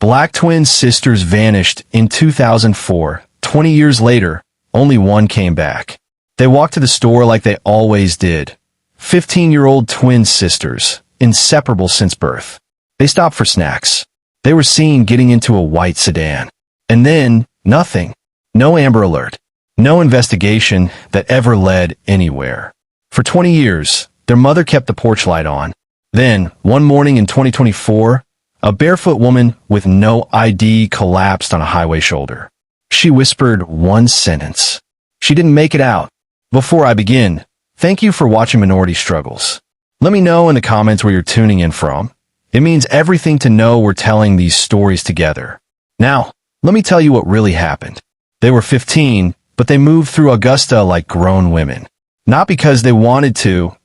Black twin sisters vanished in 2004. 20 years later, only one came back. They walked to the store like they always did. 15-year-old twin sisters, inseparable since birth. They stopped for snacks. They were seen getting into a white sedan. And then, nothing. No Amber Alert. No investigation that ever led anywhere. For 20 years, their mother kept the porch light on. Then, one morning in 2024, a barefoot woman with no ID collapsed on a highway shoulder. She whispered one sentence. She didn't make it out. Before I begin, thank you for watching Minority Struggles. Let me know in the comments where you're tuning in from. It means everything to know we're telling these stories together. Now, let me tell you what really happened. They were 15, but they moved through Augusta like grown women. Not because they wanted to,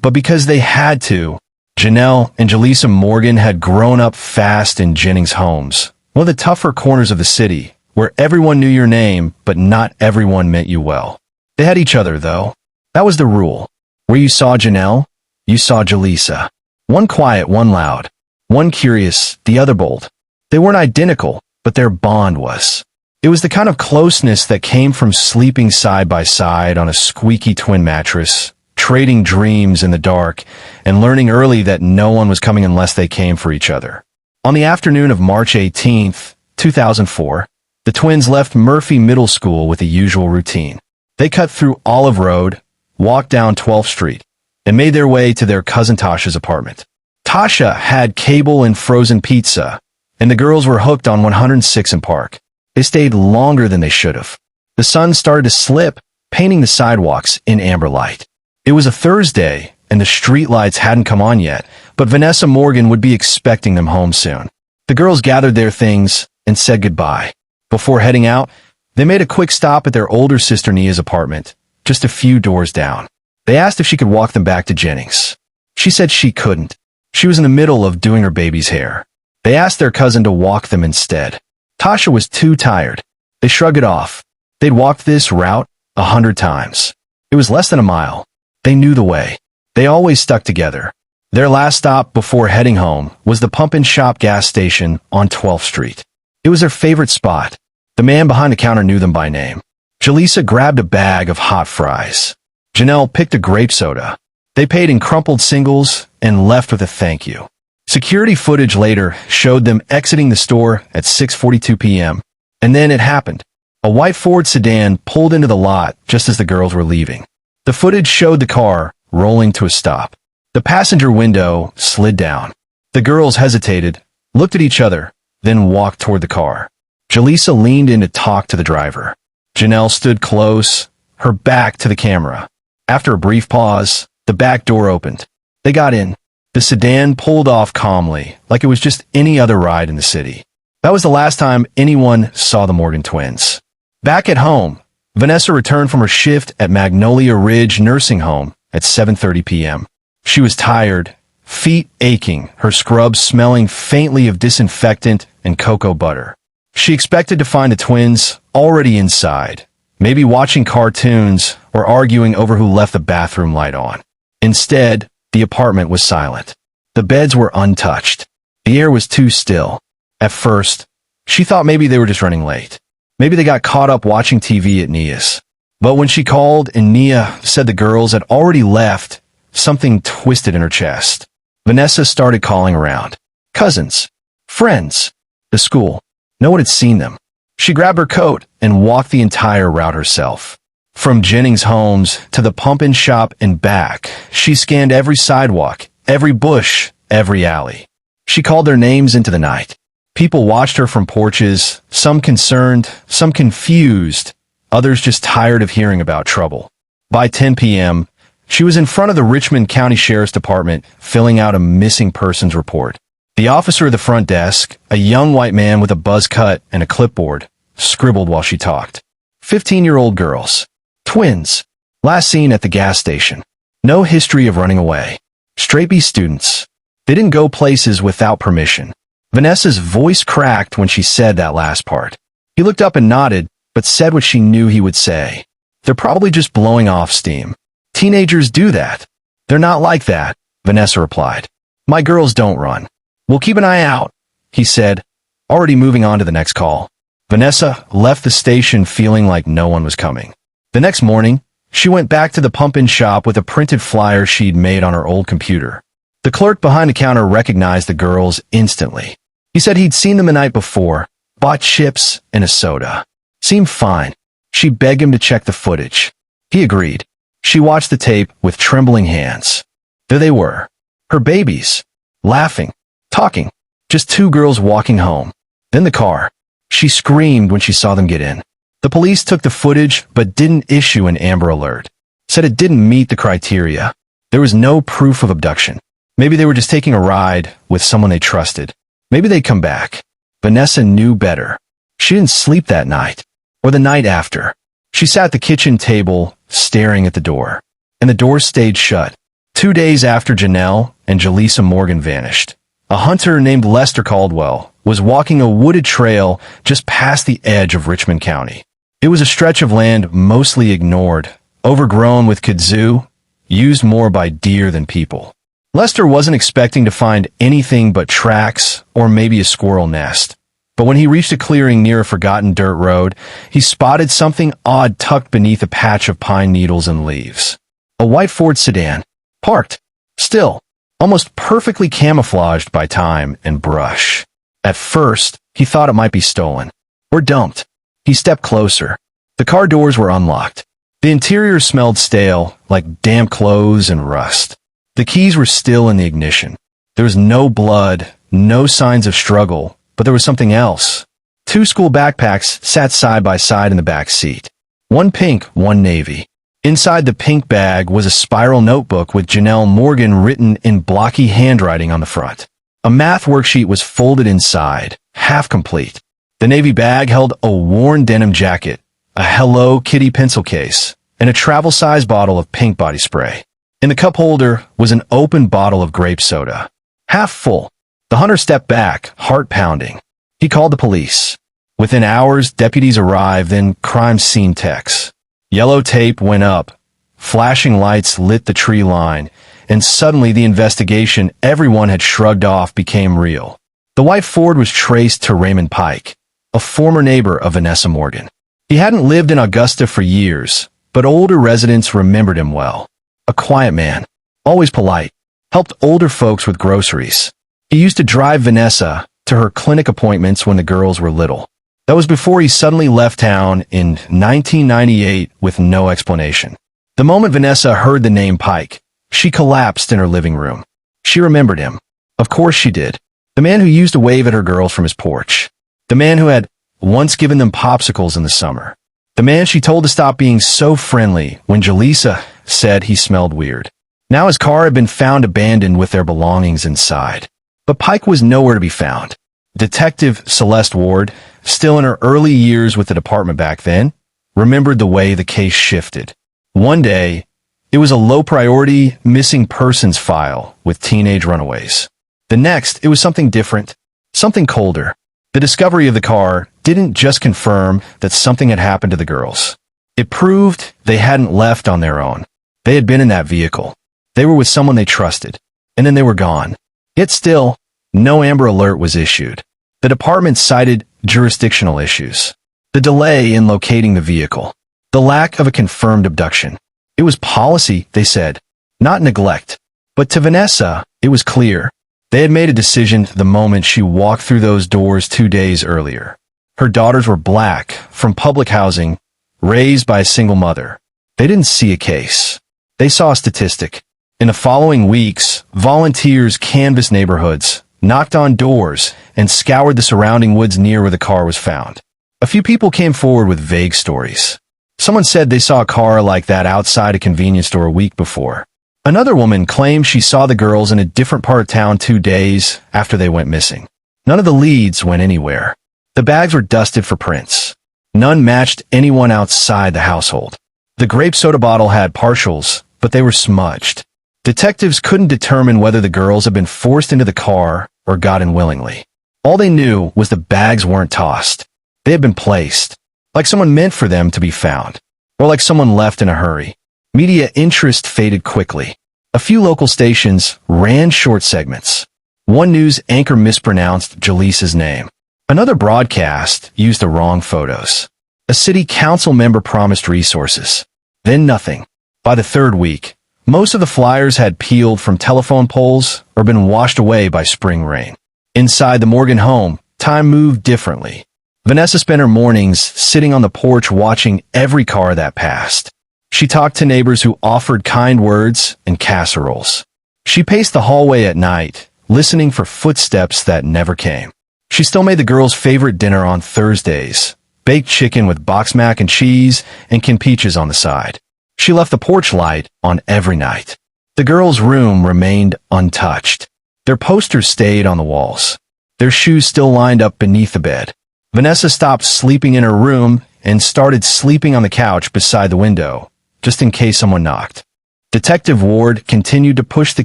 but because they had to. Janelle and Jaleesa Morgan had grown up fast in Jennings homes, one of the tougher corners of the city, where everyone knew your name, but not everyone meant you well. They had each other, though. That was the rule. Where you saw Janelle, you saw Jaleesa. One quiet, one loud. One curious, the other bold. They weren't identical, but their bond was. It was the kind of closeness that came from sleeping side by side on a squeaky twin mattress, trading dreams in the dark, and learning early that no one was coming unless they came for each other. On the afternoon of March 18th, 2004, the twins left Murphy Middle School with the usual routine. They cut through Olive Road, walked down 12th Street, and made their way to their cousin Tasha's apartment. Tasha had cable and frozen pizza, and the girls were hooked on 106 in Park. They stayed longer than they should have. The sun started to slip, painting the sidewalks in amber light. It was a Thursday, and the street lights hadn't come on yet, but Vanessa Morgan would be expecting them home soon. The girls gathered their things and said goodbye. Before heading out, they made a quick stop at their older sister Nia's apartment, just a few doors down. They asked if she could walk them back to Jennings. She said she couldn't. She was in the middle of doing her baby's hair. They asked their cousin to walk them instead. Tasha was too tired. They shrugged it off. They'd walked this route 100 times. It was less than a mile. They knew the way. They always stuck together. Their last stop before heading home was the Pump and Shop gas station on 12th Street. It was their favorite spot. The man behind the counter knew them by name. Jaleesa grabbed a bag of hot fries. Janelle picked a grape soda. They paid in crumpled singles and left with a thank you. Security footage later showed them exiting the store at 6:42 p.m. And then it happened. A white Ford sedan pulled into the lot just as the girls were leaving. The footage showed the car rolling to a stop. The passenger window slid down. The girls hesitated, looked at each other, then walked toward the car. Jaleesa leaned in to talk to the driver. Janelle stood close, her back to the camera. After a brief pause, the back door opened. They got in. The sedan pulled off calmly, like it was just any other ride in the city. That was the last time anyone saw the Morgan twins. Back at home, Vanessa returned from her shift at Magnolia Ridge Nursing Home at 7:30 p.m. She was tired, feet aching, her scrubs smelling faintly of disinfectant and cocoa butter. She expected to find the twins already inside, maybe watching cartoons or arguing over who left the bathroom light on. Instead, the apartment was silent. The beds were untouched. The air was too still. At first, she thought maybe they were just running late. Maybe they got caught up watching TV at Nia's. But when she called and Nia said the girls had already left, something twisted in her chest. Vanessa started calling around. Cousins, friends, the school. No one had seen them. She grabbed her coat and walked the entire route herself. From Jennings homes to the Pump and Shop and back, she scanned every sidewalk, every bush, every alley. She called their names into the night. People watched her from porches, some concerned, some confused, others just tired of hearing about trouble. By 10 p.m., she was in front of the Richmond County Sheriff's Department filling out a missing persons report. The officer at the front desk, a young white man with a buzz cut and a clipboard, scribbled while she talked. 15-year-old girls. Twins. Last seen at the gas station. No history of running away. Straight B students. They didn't go places without permission. Vanessa's voice cracked when she said that last part. He looked up and nodded, but said what she knew he would say. They're probably just blowing off steam. Teenagers do that. They're not like that, Vanessa replied. My girls don't run. We'll keep an eye out, he said. already moving on to the next call. Vanessa left the station feeling like no one was coming. The next morning, she went back to the pump-in shop with a printed flyer she'd made on her old computer. The clerk behind the counter recognized the girls instantly. He said he'd seen them the night before, bought chips and a soda. Seemed fine. She begged him to check the footage. He agreed. She watched the tape with trembling hands. There they were. Her babies. Laughing. Talking. Just two girls walking home. Then the car. She screamed when she saw them get in. The police took the footage but didn't issue an Amber Alert. Said it didn't meet the criteria. There was no proof of abduction. Maybe they were just taking a ride with someone they trusted. Maybe they'd come back. Vanessa knew better. She didn't sleep that night. Or the night after. She sat at the kitchen table, staring at the door. And the door stayed shut. 2 days after Janelle and Jaleesa Morgan vanished, a hunter named Lester Caldwell was walking a wooded trail just past the edge of Richmond County. It was a stretch of land mostly ignored, overgrown with kudzu, used more by deer than people. Lester wasn't expecting to find anything but tracks or maybe a squirrel nest. But when he reached a clearing near a forgotten dirt road, he spotted something odd tucked beneath a patch of pine needles and leaves. A white Ford sedan, parked, still, almost perfectly camouflaged by time and brush. At first, he thought it might be stolen or dumped. He stepped closer. The car doors were unlocked. The interior smelled stale, like damp clothes and rust. The keys were still in the ignition. There was no blood, no signs of struggle, but there was something else. 2 school backpacks sat side by side in the back seat. One pink, one navy. Inside the pink bag was a spiral notebook with Janelle Morgan written in blocky handwriting on the front. A math worksheet was folded inside, half complete. The navy bag held a worn denim jacket, a Hello Kitty pencil case, and a travel-size bottle of pink body spray. In the cup holder was an open bottle of grape soda, half full. The hunter stepped back, heart pounding. He called the police. Within hours, deputies arrived, then crime scene techs. Yellow tape went up. Flashing lights lit the tree line, and suddenly the investigation everyone had shrugged off became real. The white Ford was traced to Raymond Pike, a former neighbor of Vanessa Morgan. He hadn't lived in Augusta for years, but older residents remembered him well. A quiet man, always polite, helped older folks with groceries. He used to drive Vanessa to her clinic appointments when the girls were little. That was before he suddenly left town in 1998 with no explanation. The moment Vanessa heard the name Pike, she collapsed in her living room. She remembered him. Of course she did. The man who used to wave at her girls from his porch. The man who had once given them popsicles in the summer. The man she told to stop being so friendly when Jaleesa said he smelled weird. Now his car had been found abandoned with their belongings inside. But Pike was nowhere to be found. Detective Celeste Ward, still in her early years with the department back then, remembered the way the case shifted. One day, it was a low-priority missing persons file with teenage runaways. The next, it was something different, something colder. The discovery of the car didn't just confirm that something had happened to the girls. It proved they hadn't left on their own. They had been in that vehicle. They were with someone they trusted, and then they were gone. Yet still, no Amber Alert was issued. The department cited jurisdictional issues. The delay in locating the vehicle. The lack of a confirmed abduction. It was policy, they said, not neglect. But to Vanessa, it was clear. They had made a decision the moment she walked through those doors 2 days earlier. Her daughters were black, from public housing, raised by a single mother. They didn't see a case. They saw a statistic. In the following weeks, volunteers canvassed neighborhoods, knocked on doors, and scoured the surrounding woods near where the car was found. A few people came forward with vague stories. Someone said they saw a car like that outside a convenience store a week before. Another woman claimed she saw the girls in a different part of town 2 days after they went missing. None of the leads went anywhere. The bags were dusted for prints. None matched anyone outside the household. The grape soda bottle had partials, but they were smudged. Detectives couldn't determine whether the girls had been forced into the car or got in willingly. All they knew was the bags weren't tossed. They had been placed, like someone meant for them to be found, or like someone left in a hurry. Media interest faded quickly. A few local stations ran short segments. One news anchor mispronounced Jaleesa's name. Another broadcast used the wrong photos. A city council member promised resources. Then nothing. By the third week, most of the flyers had peeled from telephone poles or been washed away by spring rain. Inside the Morgan home, time moved differently. Vanessa spent her mornings sitting on the porch watching every car that passed. She talked to neighbors who offered kind words and casseroles. She paced the hallway at night, listening for footsteps that never came. She still made the girls' favorite dinner on Thursdays, baked chicken with box mac and cheese and canned peaches on the side. She left the porch light on every night. The girls' room remained untouched. Their posters stayed on the walls. Their shoes still lined up beneath the bed. Vanessa stopped sleeping in her room and started sleeping on the couch beside the window, just in case someone knocked. Detective Ward continued to push the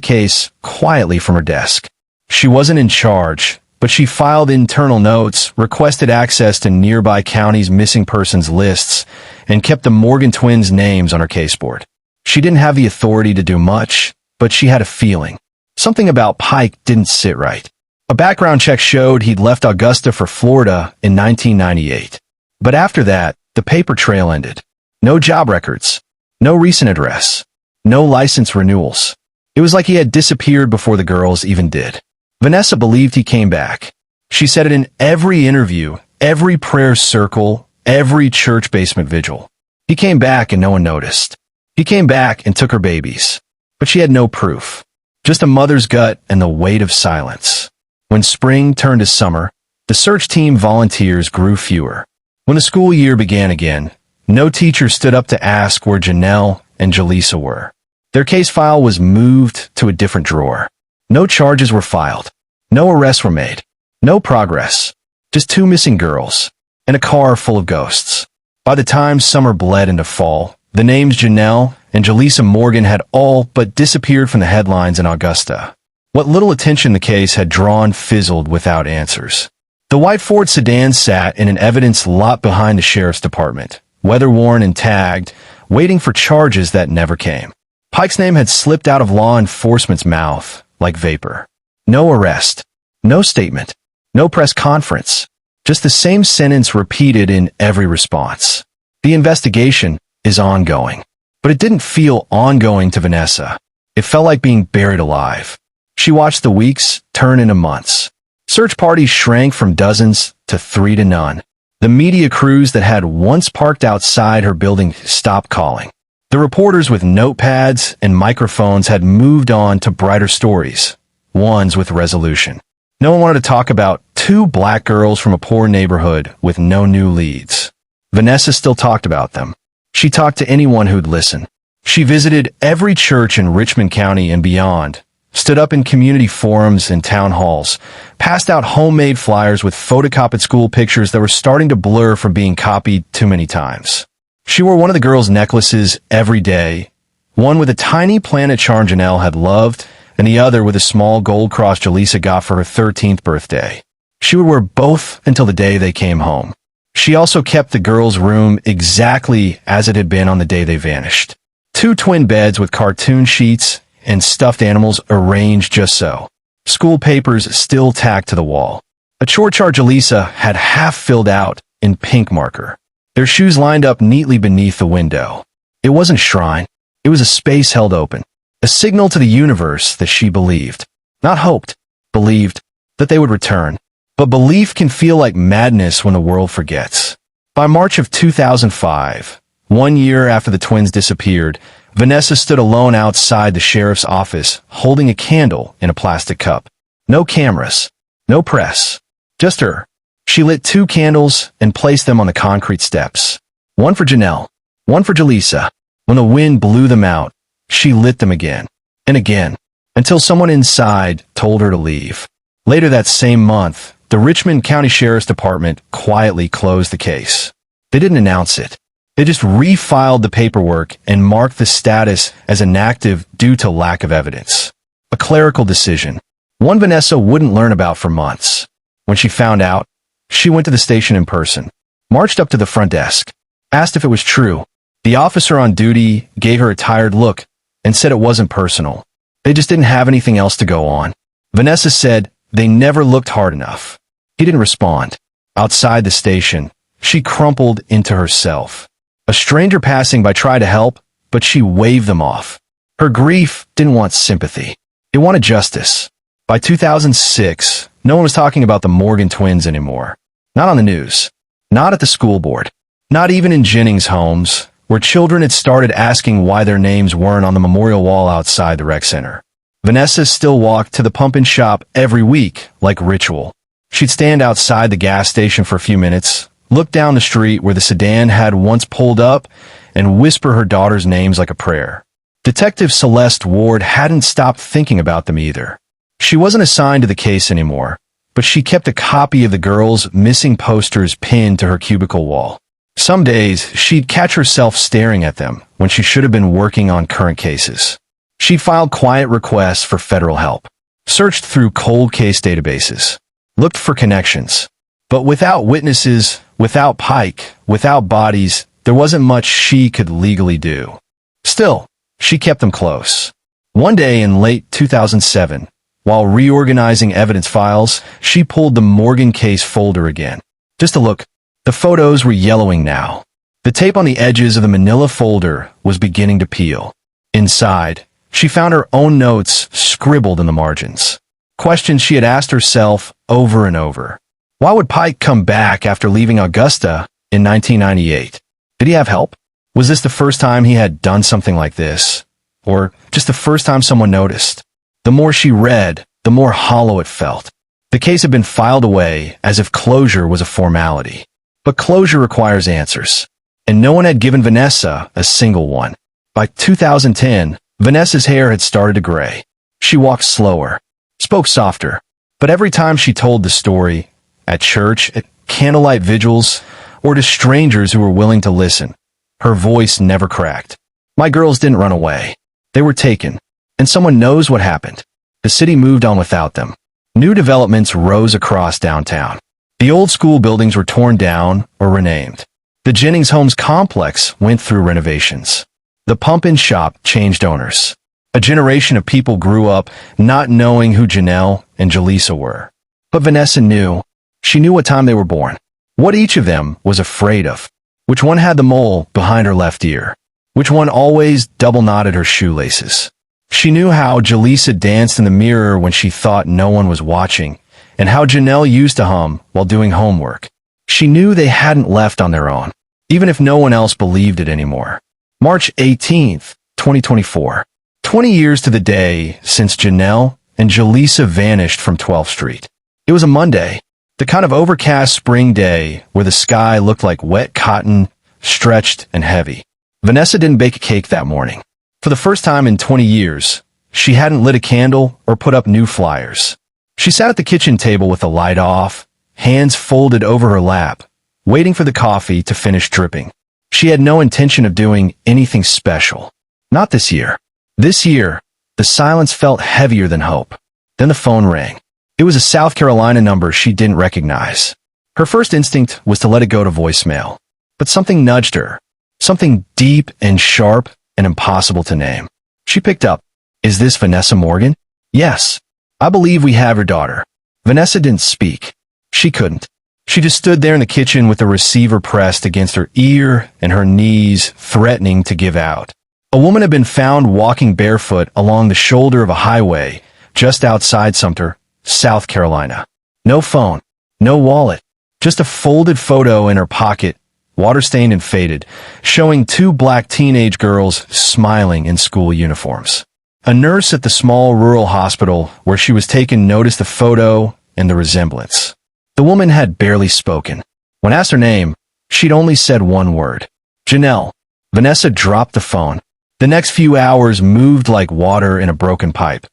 case quietly from her desk. She wasn't in charge, but she filed internal notes, requested access to nearby counties' missing persons lists, and kept the Morgan twins' names on her caseboard. She didn't have the authority to do much, but she had a feeling. Something about Pike didn't sit right. A background check showed he'd left Augusta for Florida in 1998. But after that, the paper trail ended. No job records. No recent address. No license renewals. It was like he had disappeared before the girls even did. Vanessa believed he came back. She said it in every interview, every prayer circle, every church basement vigil. He came back and no one noticed. He came back and took her babies. But she had no proof. Just a mother's gut and the weight of silence. When spring turned to summer, the search team volunteers grew fewer. When the school year began again, no teacher stood up to ask where Janelle and Jaleesa were. Their case file was moved to a different drawer. No charges were filed. No arrests were made. No progress. Just two missing girls. And a car full of ghosts. By the time summer bled into fall, the names Janelle and Jaleesa Morgan had all but disappeared from the headlines in Augusta. What little attention the case had drawn fizzled without answers. The white Ford sedan sat in an evidence lot behind the sheriff's department, weather-worn and tagged, waiting for charges that never came. Pike's name had slipped out of law enforcement's mouth like vapor. No arrest. No statement. No press conference. Just the same sentence repeated in every response. The investigation is ongoing. But it didn't feel ongoing to Vanessa. It felt like being buried alive. She watched the weeks turn into months. Search parties shrank from dozens to 3 to none. The media crews that had once parked outside her building stopped calling. The reporters with notepads and microphones had moved on to brighter stories, ones with resolution. No one wanted to talk about two black girls from a poor neighborhood with no new leads. Vanessa still talked about them. She talked to anyone who'd listen. She visited every church in Richmond County and beyond, stood up in community forums and town halls, passed out homemade flyers with photocopied school pictures that were starting to blur from being copied too many times. She wore one of the girls' necklaces every day, one with a tiny planet charm Janelle had loved, and the other with a small gold cross Jaleesa got for her 13th birthday. She would wear both until the day they came home. She also kept the girls' room exactly as it had been on the day they vanished. 2 twin beds with cartoon sheets and stuffed animals arranged just so. School papers still tacked to the wall. A chore chart Jaleesa had half filled out in pink marker. Their shoes lined up neatly beneath the window. It wasn't a shrine. It was a space held open. A signal to the universe that she believed. Not hoped. Believed that they would return. But belief can feel like madness when the world forgets. By March of 2005, 1 year after the twins disappeared, Vanessa stood alone outside the sheriff's office, holding a candle in a plastic cup. No cameras. No press. Just her. She lit 2 candles and placed them on the concrete steps. One for Janelle. One for Jaleesa. When the wind blew them out, she lit them again. And again. Until someone inside told her to leave. Later that same month, the Richmond County Sheriff's Department quietly closed the case. They didn't announce it. They just refiled the paperwork and marked the status as inactive due to lack of evidence. A clerical decision. One Vanessa wouldn't learn about for months. When she found out, she went to the station in person, marched up to the front desk, asked if it was true. The officer on duty gave her a tired look and said it wasn't personal. They just didn't have anything else to go on. Vanessa said they never looked hard enough. He didn't respond. Outside the station, she crumpled into herself. A stranger passing by tried to help, but she waved them off. Her grief didn't want sympathy. It wanted justice. By 2006, no one was talking about the Morgan twins anymore. Not on the news. Not at the school board. Not even in Jennings' homes, where children had started asking why their names weren't on the memorial wall outside the rec center. Vanessa still walked to the pump-in shop every week, like ritual. She'd stand outside the gas station for a few minutes, look down the street where the sedan had once pulled up, and whisper her daughter's names like a prayer. Detective Celeste Ward hadn't stopped thinking about them either. She wasn't assigned to the case anymore, but she kept a copy of the girls' missing posters pinned to her cubicle wall. Some days, she'd catch herself staring at them when she should have been working on current cases. She filed quiet requests for federal help, searched through cold case databases, looked for connections. But without witnesses, without Pike, without bodies, there wasn't much she could legally do. Still, she kept them close. One day in late 2007, while reorganizing evidence files, she pulled the Morgan case folder again. Just to look, the photos were yellowing now. The tape on the edges of the manila folder was beginning to peel. Inside, she found her own notes scribbled in the margins. Questions she had asked herself over and over. Why would Pike come back after leaving Augusta in 1998? Did he have help? Was this the first time he had done something like this? Or just the first time someone noticed? The more she read, the more hollow it felt. The case had been filed away as if closure was a formality. But closure requires answers. And no one had given Vanessa a single one. By 2010, Vanessa's hair had started to gray. She walked slower, spoke softer. But every time she told the story, at church, at candlelight vigils, or to strangers who were willing to listen, her voice never cracked. My girls didn't run away. They were taken. And someone knows what happened. The city moved on without them. New developments rose across downtown. The old school buildings were torn down or renamed. The Jennings Homes complex went through renovations. The pump-in shop changed owners. A generation of people grew up not knowing who Janelle and Jaleesa were. But Vanessa knew. She knew what time they were born. What each of them was afraid of. Which one had the mole behind her left ear. Which one always double-knotted her shoelaces. She knew how Jaleesa danced in the mirror when she thought no one was watching, and how Janelle used to hum while doing homework. She knew they hadn't left on their own, even if no one else believed it anymore. March 18th, 2024. 20 years to the day since Janelle and Jaleesa vanished from 12th Street. It was a Monday, the kind of overcast spring day where the sky looked like wet cotton, stretched and heavy. Vanessa didn't bake a cake that morning. For the first time in 20 years, she hadn't lit a candle or put up new flyers. She sat at the kitchen table with the light off, hands folded over her lap, waiting for the coffee to finish dripping. She had no intention of doing anything special. Not this year. This year, the silence felt heavier than hope. Then the phone rang. It was a South Carolina number she didn't recognize. Her first instinct was to let it go to voicemail. But something nudged her. Something deep and sharp and impossible to name. She picked up. Is this Vanessa Morgan? Yes. I believe we have your daughter. Vanessa didn't speak. She couldn't. She just stood there in the kitchen with the receiver pressed against her ear and her knees threatening to give out. A woman had been found walking barefoot along the shoulder of a highway just outside Sumter, South Carolina. No phone, no wallet, just a folded photo in her pocket, water-stained and faded, showing two black teenage girls smiling in school uniforms. A nurse at the small rural hospital where she was taken noticed the photo and the resemblance. The woman had barely spoken. When asked her name, she'd only said one word. Janelle. Vanessa dropped the phone. The next few hours moved like water in a broken pipe,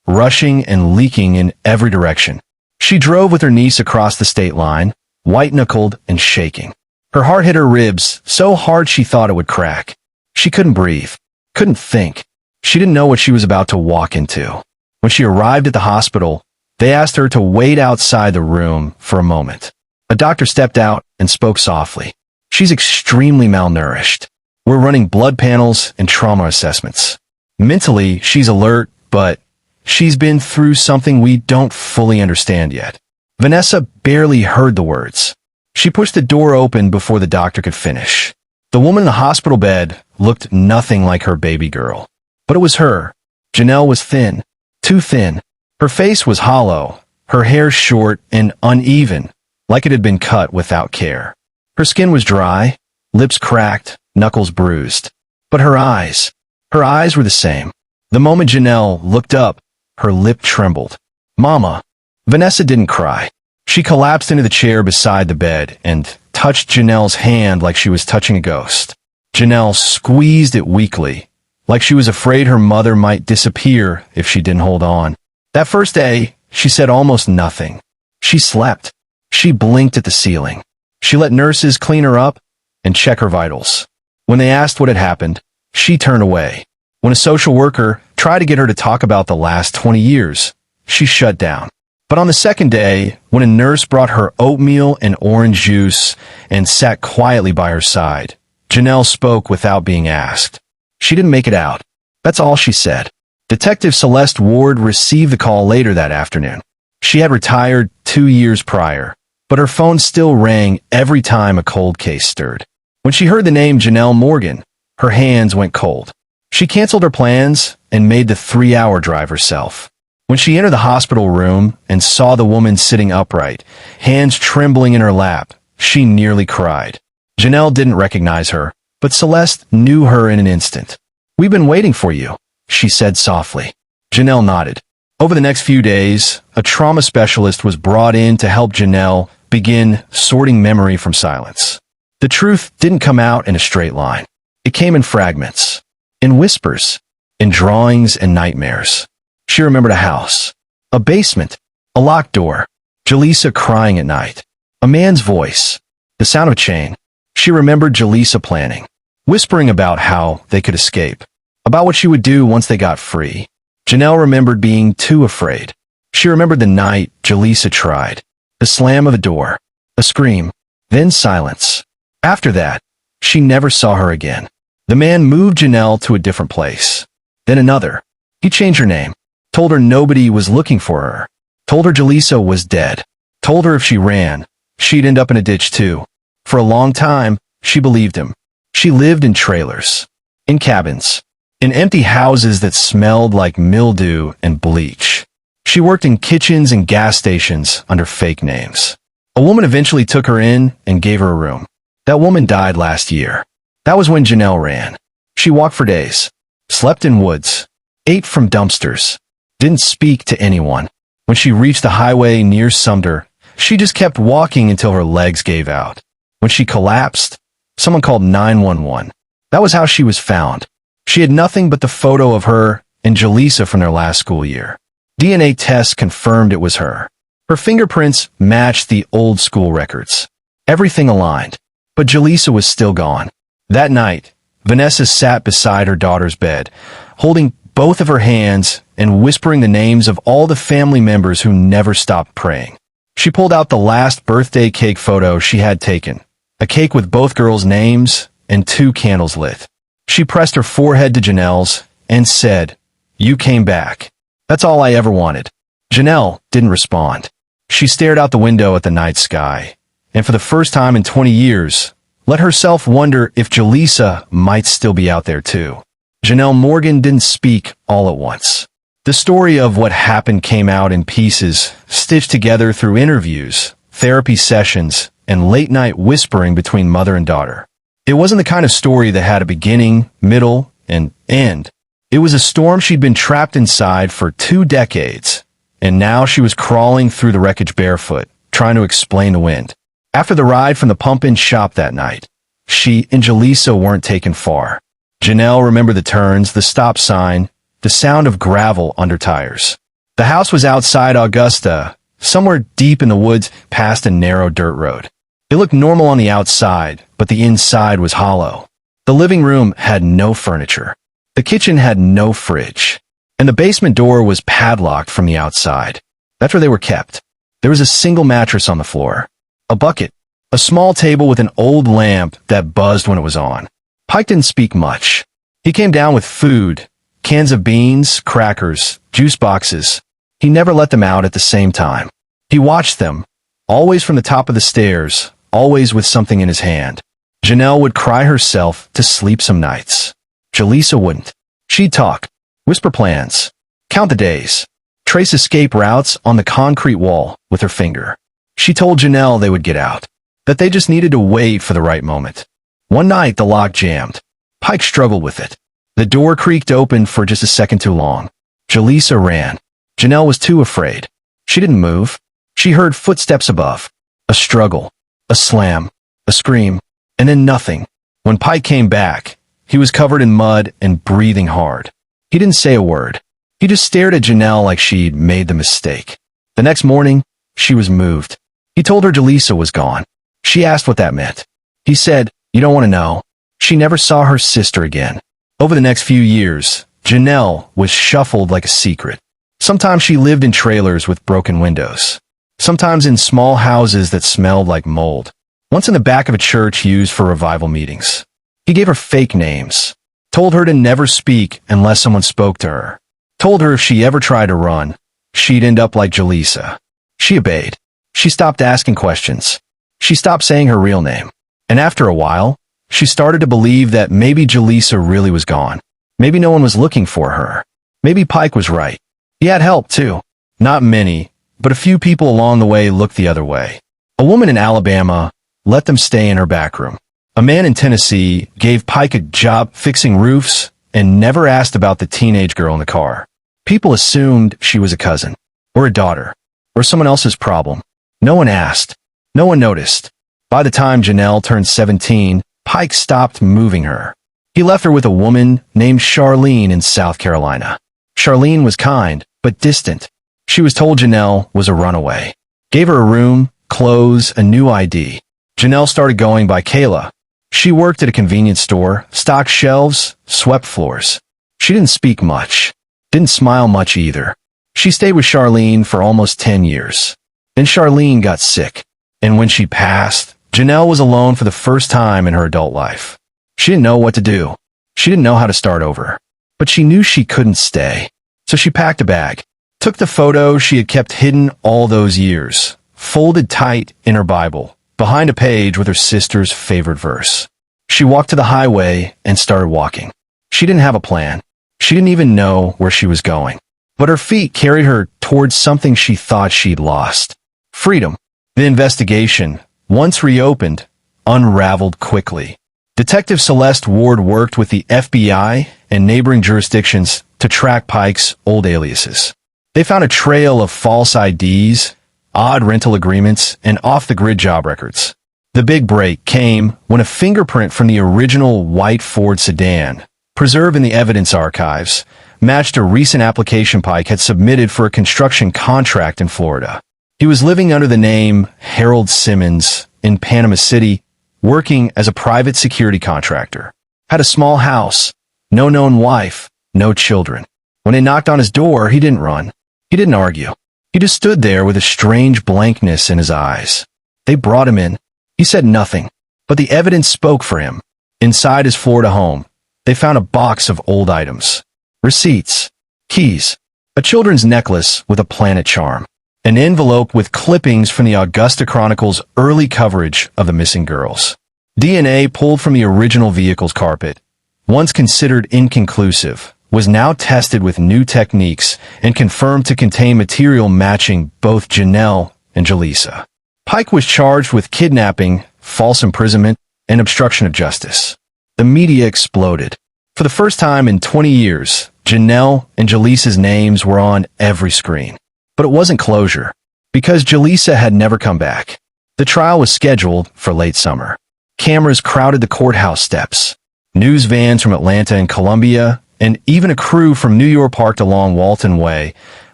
rushing and leaking in every direction. She drove with her niece across the state line, white-knuckled and shaking. Her heart hit her ribs so hard she thought it would crack. She couldn't breathe, couldn't think. She didn't know what she was about to walk into. When she arrived at the hospital, they asked her to wait outside the room for a moment. A doctor stepped out and spoke softly. She's extremely malnourished. We're running blood panels and trauma assessments. Mentally, she's alert, but she's been through something we don't fully understand yet. Vanessa barely heard the words. She pushed the door open before the doctor could finish. The woman in the hospital bed looked nothing like her baby girl. But it was her. Janelle was thin. Too thin. Her face was hollow, her hair short and uneven, like it had been cut without care. Her skin was dry, lips cracked, knuckles bruised. But her eyes were the same. The moment Janelle looked up, her lip trembled. Mama. Vanessa didn't cry. She collapsed into the chair beside the bed and touched Janelle's hand like she was touching a ghost. Janelle squeezed it weakly, like she was afraid her mother might disappear if she didn't hold on. That first day, she said almost nothing. She slept. She blinked at the ceiling. She let nurses clean her up and check her vitals. When they asked what had happened, she turned away. When a social worker tried to get her to talk about the last 20 years, she shut down. But on the second day, when a nurse brought her oatmeal and orange juice and sat quietly by her side, Janelle spoke without being asked. She didn't make it out. That's all she said. Detective Celeste Ward received the call later that afternoon. She had retired 2 years prior, but her phone still rang every time a cold case stirred. When she heard the name Janelle Morgan, her hands went cold. She canceled her plans and made the 3-hour drive herself. When she entered the hospital room and saw the woman sitting upright, hands trembling in her lap, she nearly cried. Janelle didn't recognize her, but Celeste knew her in an instant. "We've been waiting for you," she said softly. Janelle nodded. Over the next few days, a trauma specialist was brought in to help Janelle begin sorting memory from silence. The truth didn't come out in a straight line. It came in fragments, in whispers, in drawings and nightmares. She remembered a house, a basement, a locked door, Jaleesa crying at night, a man's voice, the sound of a chain. She remembered Jaleesa planning, whispering about how they could escape, about what she would do once they got free. Janelle remembered being too afraid. She remembered the night Jaleesa tried, the slam of a door, a scream, then silence. After that, she never saw her again. The man moved Janelle to a different place, then another. He changed her name. Told her nobody was looking for her. Told her Jaleesa was dead. Told her if she ran, she'd end up in a ditch too. For a long time, she believed him. She lived in trailers, in cabins, in empty houses that smelled like mildew and bleach. She worked in kitchens and gas stations under fake names. A woman eventually took her in and gave her a room. That woman died last year. That was when Janelle ran. She walked for days, slept in woods, ate from dumpsters, didn't speak to anyone. When she reached the highway near Sumter, she just kept walking until her legs gave out. When she collapsed, someone called 911. That was how she was found. She had nothing but the photo of her and Jaleesa from their last school year. DNA tests confirmed it was her. Her fingerprints matched the old school records. Everything aligned. But Jaleesa was still gone. That night, Vanessa sat beside her daughter's bed, holding both of her hands and whispering the names of all the family members who never stopped praying. She pulled out the last birthday cake photo she had taken, a cake with both girls' names and 2 candles lit. She pressed her forehead to Janelle's and said, "You came back. That's all I ever wanted." Janelle didn't respond. She stared out the window at the night sky, and for the first time in 20 years, let herself wonder if Jaleesa might still be out there too. Janelle Morgan didn't speak all at once. The story of what happened came out in pieces, stitched together through interviews, therapy sessions, and late-night whispering between mother and daughter. It wasn't the kind of story that had a beginning, middle, and end. It was a storm she'd been trapped inside for 2 decades, and now she was crawling through the wreckage barefoot, trying to explain the wind. After the ride from the pump-in shop that night, she and Jaleesa weren't taken far. Janelle remembered the turns, the stop sign, the sound of gravel under tires. The house was outside Augusta, somewhere deep in the woods past a narrow dirt road. It looked normal on the outside, but the inside was hollow. The living room had no furniture. The kitchen had no fridge. And the basement door was padlocked from the outside. That's where they were kept. There was a single mattress on the floor. A bucket. A small table with an old lamp that buzzed when it was on. Pike didn't speak much. He came down with food, cans of beans, crackers, juice boxes. He never let them out at the same time. He watched them, always from the top of the stairs, always with something in his hand. Janelle would cry herself to sleep some nights. Jaleesa wouldn't. She'd talk, whisper plans, count the days, trace escape routes on the concrete wall with her finger. She told Janelle they would get out, that they just needed to wait for the right moment. One night, the lock jammed. Pike struggled with it. The door creaked open for just a second too long. Jaleesa ran. Janelle was too afraid. She didn't move. She heard footsteps above. A struggle, a slam, a scream, and then nothing. When Pike came back, he was covered in mud and breathing hard. He didn't say a word. He just stared at Janelle like she'd made the mistake. The next morning, she was moved. He told her Jaleesa was gone. She asked what that meant. He said, "You don't want to know." She never saw her sister again. Over the next few years, Janelle was shuffled like a secret. Sometimes she lived in trailers with broken windows. Sometimes in small houses that smelled like mold. Once in the back of a church used for revival meetings. He gave her fake names. Told her to never speak unless someone spoke to her. Told her if she ever tried to run, she'd end up like Jaleesa. She obeyed. She stopped asking questions. She stopped saying her real name. And after a while, she started to believe that maybe Jaleesa really was gone. Maybe no one was looking for her. Maybe Pike was right. He had help, too. Not many, but a few people along the way looked the other way. A woman in Alabama let them stay in her back room. A man in Tennessee gave Pike a job fixing roofs and never asked about the teenage girl in the car. People assumed she was a cousin, or a daughter, or someone else's problem. No one asked. No one noticed. By the time Janelle turned 17, Pike stopped moving her. He left her with a woman named Charlene in South Carolina. Charlene was kind, but distant. She was told Janelle was a runaway. Gave her a room, clothes, a new ID. Janelle started going by Kayla. She worked at a convenience store, stocked shelves, swept floors. She didn't speak much. Didn't smile much either. She stayed with Charlene for almost 10 years. Then Charlene got sick. And when she passed, Janelle was alone for the first time in her adult life. She didn't know what to do. She didn't know how to start over. But she knew she couldn't stay. So she packed a bag, took the photo she had kept hidden all those years, folded tight in her Bible, behind a page with her sister's favorite verse. She walked to the highway and started walking. She didn't have a plan. She didn't even know where she was going. But her feet carried her towards something she thought she'd lost. Freedom. The investigation, once reopened, unraveled quickly. Detective Celeste Ward worked with the FBI and neighboring jurisdictions to track Pike's old aliases. They found a trail of false IDs, odd rental agreements, and off-the-grid job records. The big break came when a fingerprint from the original white Ford sedan, preserved in the evidence archives, matched a recent application Pike had submitted for a construction contract in Florida. He was living under the name Harold Simmons in Panama City, working as a private security contractor. Had a small house, no known wife, no children. When they knocked on his door, he didn't run. He didn't argue. He just stood there with a strange blankness in his eyes. They brought him in. He said nothing, but the evidence spoke for him. Inside his Florida home, they found a box of old items. Receipts, keys, a children's necklace with a planet charm, an envelope with clippings from the Augusta Chronicle's early coverage of the missing girls. DNA pulled from the original vehicle's carpet, once considered inconclusive, was now tested with new techniques and confirmed to contain material matching both Janelle and Jaleesa. Pike was charged with kidnapping, false imprisonment, and obstruction of justice. The media exploded. For the first time in 20 years, Janelle and Jaleesa's names were on every screen. But it wasn't closure, because Jaleesa had never come back. The trial was scheduled for late summer. Cameras crowded the courthouse steps. News vans from Atlanta and Columbia, and even a crew from New York parked along Walton Way,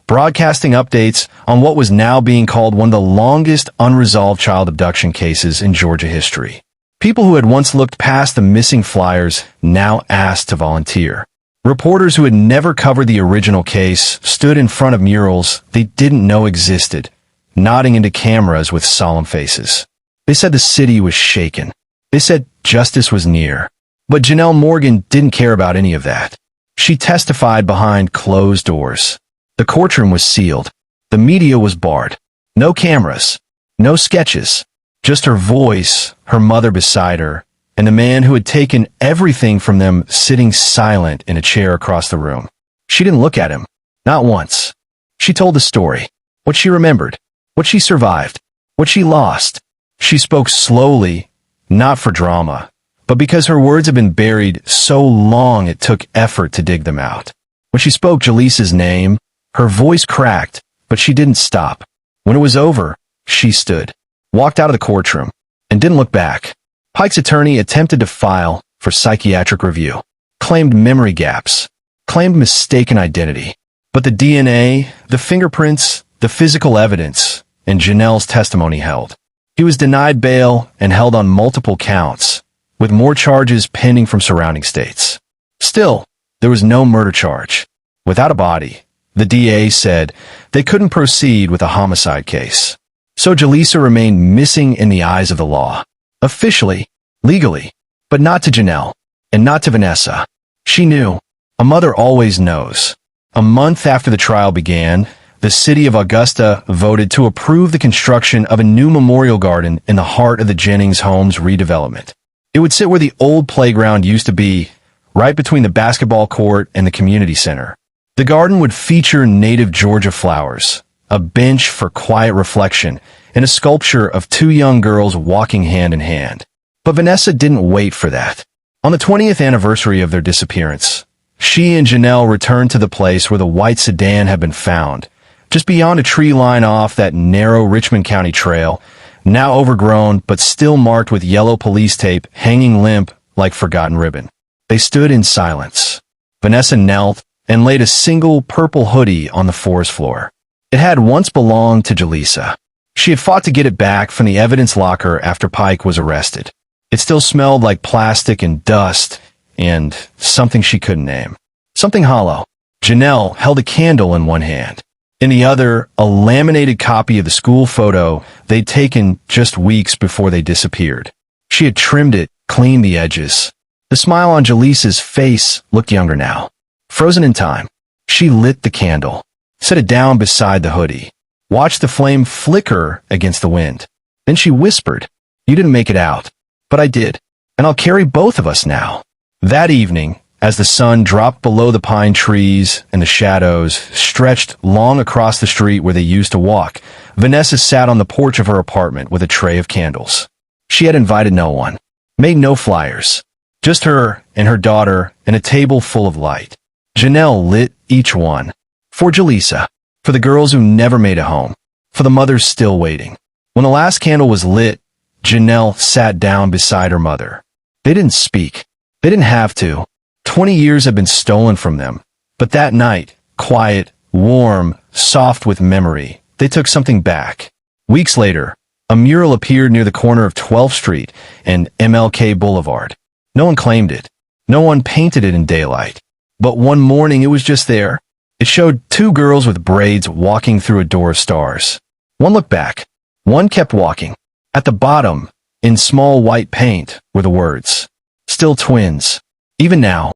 broadcasting updates on what was now being called one of the longest unresolved child abduction cases in Georgia history. People who had once looked past the missing flyers now asked to volunteer. Reporters who had never covered the original case stood in front of murals they didn't know existed, nodding into cameras with solemn faces. They said the city was shaken. They said justice was near. But Janelle Morgan didn't care about any of that. She testified behind closed doors. The courtroom was sealed. The media was barred. No cameras. No sketches. Just her voice, her mother beside her, and the man who had taken everything from them sitting silent in a chair across the room. She didn't look at him. Not once. She told the story. What she remembered. What she survived. What she lost. She spoke slowly, not for drama, but because her words had been buried so long it took effort to dig them out. When she spoke Jaleesa's name, her voice cracked, but she didn't stop. When it was over, she stood, walked out of the courtroom, and didn't look back. Pike's attorney attempted to file for psychiatric review, claimed memory gaps, claimed mistaken identity. But the DNA, the fingerprints, the physical evidence, and Janelle's testimony held. He was denied bail and held on multiple counts, with more charges pending from surrounding states. Still, there was no murder charge. Without a body, the DA said they couldn't proceed with a homicide case. So Jaleesa remained missing in the eyes of the law. Officially, legally, but not to Janelle, and not to Vanessa. She knew. A mother always knows. A month after the trial began, the city of Augusta voted to approve the construction of a new memorial garden in the heart of the Jennings Homes redevelopment. It would sit where the old playground used to be, right between the basketball court and the community center. The garden would feature native Georgia flowers, a bench for quiet reflection, and a sculpture of two young girls walking hand in hand. But Vanessa didn't wait for that. On the 20th anniversary of their disappearance, she and Janelle returned to the place where the white sedan had been found, just beyond a tree line off that narrow Richmond County trail, now overgrown but still marked with yellow police tape hanging limp like forgotten ribbon. They stood in silence. Vanessa knelt and laid a single purple hoodie on the forest floor. It had once belonged to Jaleesa. She had fought to get it back from the evidence locker after Pike was arrested. It still smelled like plastic and dust and something she couldn't name. Something hollow. Janelle held a candle in one hand. In the other, a laminated copy of the school photo they'd taken just weeks before they disappeared. She had trimmed it, cleaned the edges. The smile on Jaleesa's face looked younger now. Frozen in time. She lit the candle, set it down beside the hoodie, watched the flame flicker against the wind. Then she whispered, "You didn't make it out, but I did, and I'll carry both of us now." That evening, as the sun dropped below the pine trees and the shadows stretched long across the street where they used to walk, Vanessa sat on the porch of her apartment with a tray of candles. She had invited no one, made no flyers, just her and her daughter and a table full of light. Janelle lit each one. For Jaleesa, for the girls who never made it home, for the mothers still waiting. When the last candle was lit, Janelle sat down beside her mother. They didn't speak. They didn't have to. 20 years had been stolen from them. But that night, quiet, warm, soft with memory, they took something back. Weeks later, a mural appeared near the corner of 12th Street and MLK Boulevard. No one claimed it. No one painted it in daylight. But one morning it was just there. It showed two girls with braids walking through a door of stars. One looked back. One kept walking. At the bottom, in small white paint, were the words, "Still twins." Even now,